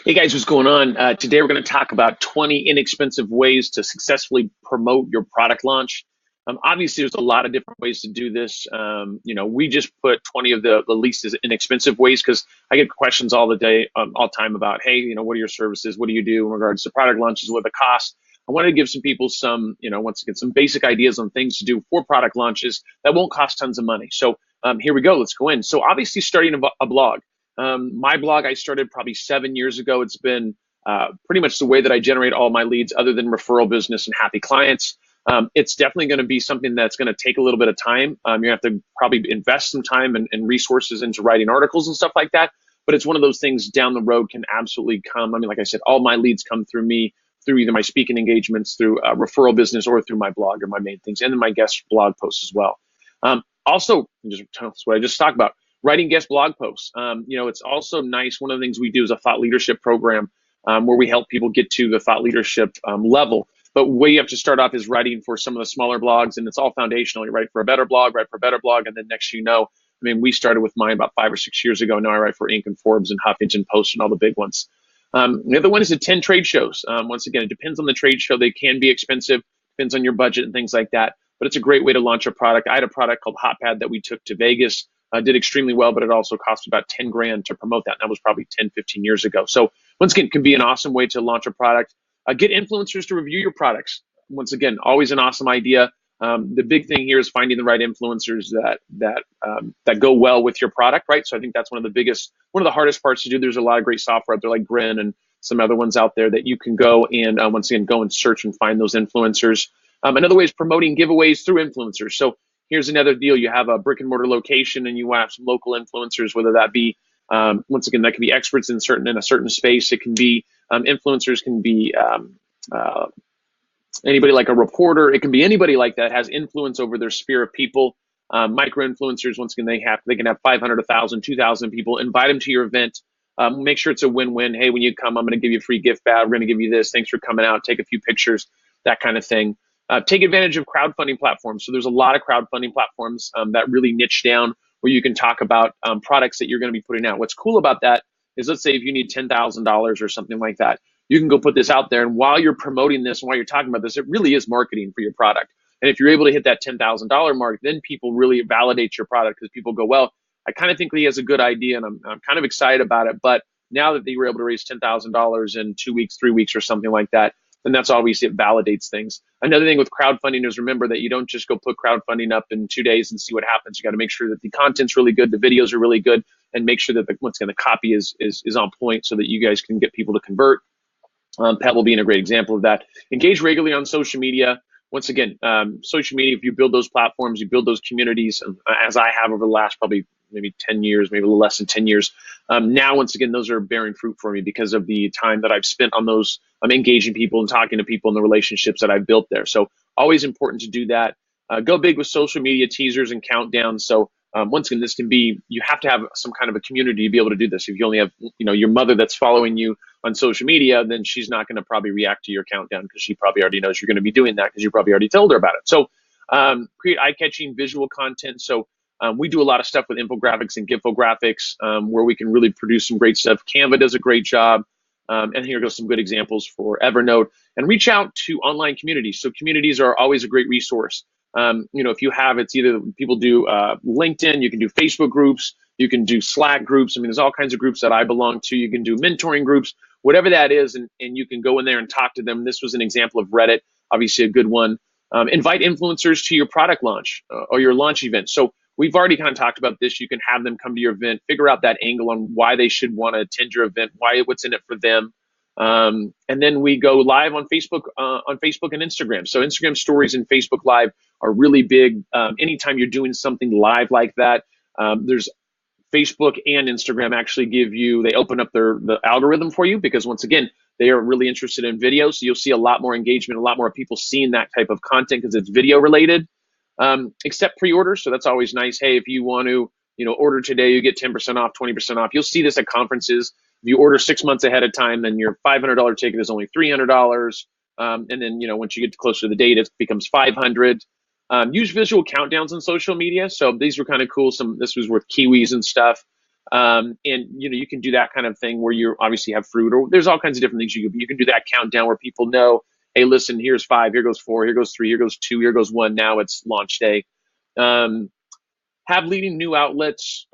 Hey guys, what's going on? Today we're going to talk about 20 inexpensive ways to successfully promote your product launch. Obviously, there's a lot of different ways to do this. We just put 20 of the least inexpensive ways because I get questions all the day, all the time about, hey, what are your services? What do you do in regards to product launches? What are the costs? I wanted to give some people some, once again, some basic ideas on things to do for product launches that won't cost tons of money. So here we go. Let's go in. So obviously, starting a blog. My blog I started probably 7 years ago. It's been pretty much the way that I generate all my leads, other than referral business and happy clients. It's definitely going to be something that's going to take a little bit of time. You're going to have to probably invest some time and resources into writing articles and stuff like that. But it's one of those things down the road can absolutely come. I mean, like I said, all my leads come through me, through either my speaking engagements, through referral business, or through my blog or my main things, and then my guest blog posts as well. Also, just that's what I just talked about, writing guest blog posts. It's also nice. One of the things we do is a thought leadership program where we help people get to the thought leadership level. But where you have to start off is writing for some of the smaller blogs, and it's all foundational. You write for a better blog, and then next we started with mine about 5 or 6 years ago. Now I write for Inc. and Forbes and Huffington Post and all the big ones. The other one is attend trade shows. Once again, it depends on the trade show. They can be expensive, depends on your budget and things like that. But it's a great way to launch a product. I had a product called Hotpad that we took to Vegas. Did extremely well, but it also cost about 10 grand to promote that. And that was probably 10, 15 years ago. So once again, it can be an awesome way to launch a product. Get influencers to review your products. Once again, always an awesome idea. The big thing here is finding the right influencers that go well with your product, right? So I think that's one of the hardest parts to do. There's a lot of great software out there like Grin and some other ones out there that you can go and once again, go and search and find those influencers. Another way is promoting giveaways through influencers. So here's another deal. You have a brick and mortar location and you want to have some local influencers, whether that be, once again, that can be experts in a certain space. It can be influencers, can be anybody like a reporter. It can be anybody like that has influence over their sphere of people. Micro influencers, once again, they can have 500, 1,000, 2,000 people. Invite them to your event. Make sure it's a win-win. Hey, when you come, I'm going to give you a free gift bag. We're going to give you this. Thanks for coming out. Take a few pictures, that kind of thing. Take advantage of crowdfunding platforms. So there's a lot of crowdfunding platforms that really niche down where you can talk about products that you're going to be putting out. What's cool about that is, let's say if you need $10,000 or something like that, you can go put this out there. And while you're promoting this and while you're talking about this, it really is marketing for your product. And if you're able to hit that $10,000 mark, then people really validate your product because people go, well, I kind of think he has a good idea and I'm kind of excited about it. But now that they were able to raise $10,000 in 2 weeks, 3 weeks or something like that, then that's obviously, it validates things. Another thing with crowdfunding is remember that you don't just go put crowdfunding up in 2 days and see what happens. You got to make sure that the content's really good, the videos are really good, and make sure that the copy is on point so that you guys can get people to convert. Pebble being a great example of that. Engage regularly on social media. Once again, social media, if you build those platforms, you build those communities, as I have over the last probably maybe 10 years, maybe a little less than 10 years. Now, once again, those are bearing fruit for me because of the time that I've spent on those. I'm engaging people and talking to people and the relationships that I've built there. So always important to do that. Go big with social media teasers and countdowns. So once again, this can be, you have to have some kind of a community to be able to do this. If you only have, your mother that's following you on social media, then she's not going to probably react to your countdown because she probably already knows you're going to be doing that because you probably already told her about it. So create eye-catching visual content. So we do a lot of stuff with infographics and gifographics where we can really produce some great stuff. Canva does a great job. And here goes some good examples for Evernote. And reach out to online communities. So communities are always a great resource. If you have, it's either people do LinkedIn, you can do Facebook groups, you can do Slack groups. I mean, there's all kinds of groups that I belong to. You can do mentoring groups, whatever that is, and you can go in there and talk to them. This was an example of Reddit, obviously a good one. Invite influencers to your product launch or your launch event. So we've already kind of talked about this. You can have them come to your event, figure out that angle on why they should want to attend your event, what's in it for them. And then we go live on Facebook and Instagram. So Instagram stories and Facebook Live are really big. Anytime you're doing something live like that, there's Facebook and Instagram actually they open up the algorithm for you because once again, they are really interested in video. So you'll see a lot more engagement, a lot more people seeing that type of content because it's video related. Accept pre-orders. So that's always nice. Hey, if you want to, order today, you get 10% off, 20% off. You'll see this at conferences. If you order 6 months ahead of time, then your $500 ticket is only $300. And then, once you get closer to the date, it becomes $500. Use visual countdowns on social media. So these were kind of cool. This was with Kiwis and stuff. And you can do that kind of thing where you obviously have fruit, or there's all kinds of different things you can do that countdown where people know, hey, listen, here's 5, here goes 4, here goes 3, here goes 2, here goes 1. Now it's launch day. Have leading news outlets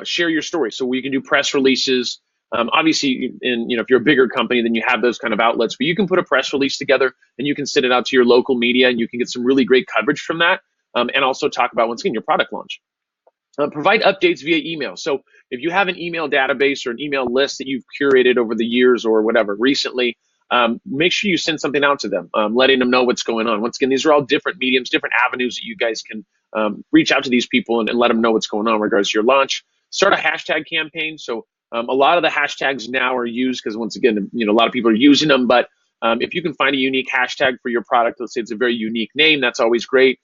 share your story. So we can do press releases. Obviously, if you're a bigger company, then you have those kind of outlets, but you can put a press release together and you can send it out to your local media, and you can get some really great coverage from that. And also talk about, once again, your product launch. Provide updates via email. So if you have an email database or an email list that you've curated over the years or whatever recently, make sure you send something out to them, letting them know what's going on. Once again, these are all different mediums, different avenues that you guys can reach out to these people and let them know what's going on in regards to your launch. Start a hashtag campaign. So a lot of the hashtags now are used because, once again, a lot of people are using them. But if you can find a unique hashtag for your product, let's say it's a very unique name, that's always great.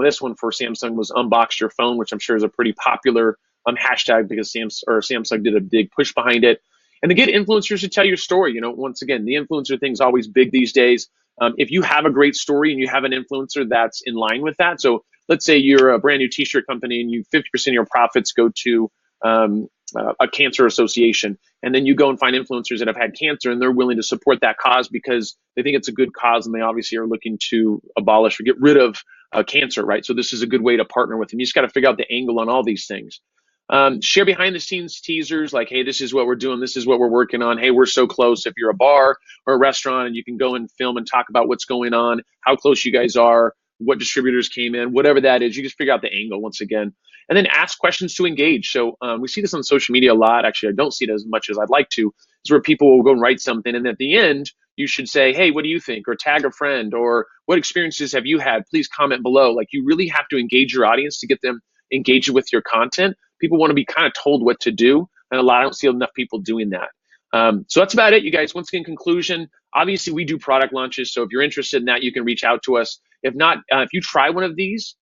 This one for Samsung was unbox your phone, which I'm sure is a pretty popular hashtag because Samsung did a big push behind it. And to get influencers to tell your story, once again, the influencer thing is always big these days. If you have a great story and you have an influencer that's in line with that, so let's say you're a brand new t-shirt company and 50% of your profits go to a cancer association, and then you go and find influencers that have had cancer and they're willing to support that cause because they think it's a good cause and they obviously are looking to abolish or get rid of cancer, right? So this is a good way to partner with them. You just got to figure out the angle on all these things. Share behind the scenes teasers like, hey, this is what we're doing. This is what we're working on. Hey, we're so close. If you're a bar or a restaurant, and you can go and film and talk about what's going on, how close you guys are, what distributors came in, whatever that is, you just figure out the angle once again. And then ask questions to engage. So we see this on social media a lot. Actually, I don't see it as much as I'd like to. It's where people will go and write something, and at the end, you should say, hey, what do you think? Or tag a friend, or what experiences have you had? Please comment below. Like, you really have to engage your audience to get them engaged with your content. People want to be kind of told what to do, and I don't see enough people doing that. So that's about it, you guys. Once again, conclusion, obviously we do product launches. So if you're interested in that, you can reach out to us. If not, if you try one of these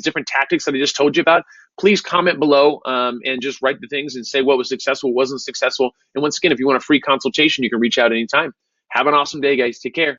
different tactics that I just told you about, please comment below and just write the things and say what was successful, wasn't successful. And once again, if you want a free consultation, you can reach out anytime. Have an awesome day, guys. Take care.